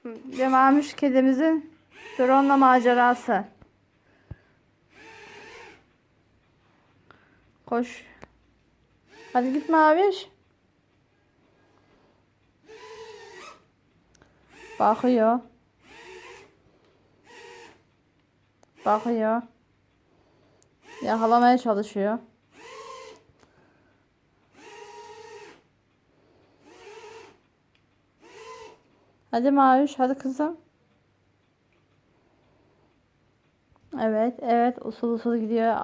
ve Mamuş kedimizin drone'la macerası. Koş. Hadi git Maviş. Bakıyor. Bakıyor. Yakalamaya çalışıyor. Hadi Maviş, hadi kızım. Evet, evet, usul usul gidiyor.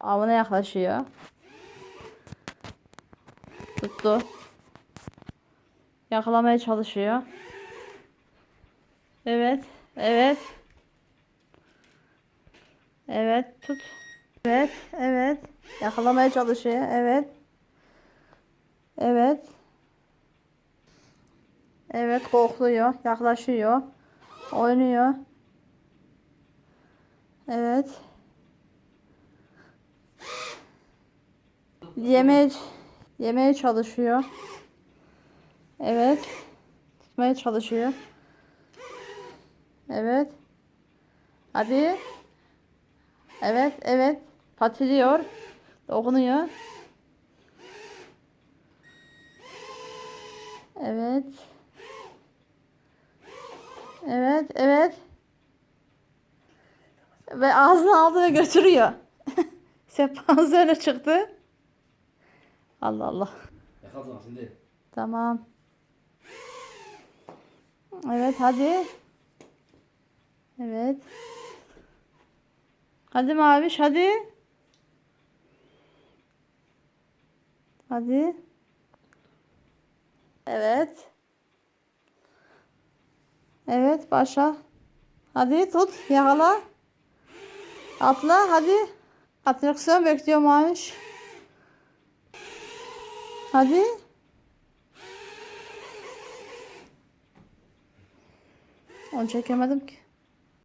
Avına yaklaşıyor. Tuttu. Yakalamaya çalışıyor. Evet, evet. Evet, tut. Evet, evet. Yakalamaya çalışıyor. Evet. Evet. Evet, kokluyor, yaklaşıyor. Oynuyor. Evet. Yemeye yemeye çalışıyor. Evet. Tutmaya çalışıyor. Evet. Hadi. Evet, evet. Patiliyor. Dokunuyor. Evet. Evet, evet. Ve ağzına aldı ve götürüyor. Sehpanız öyle çıktı. Allah Allah. Yakaladım şimdi. Tamam. Evet, hadi. Evet. Hadi Maviş, hadi. Hadi. Evet. Evet, başla. Hadi tut, yakala. Atla, hadi. Atraksiyon bekliyor Maviş. Hadi. Onu çekemedim ki.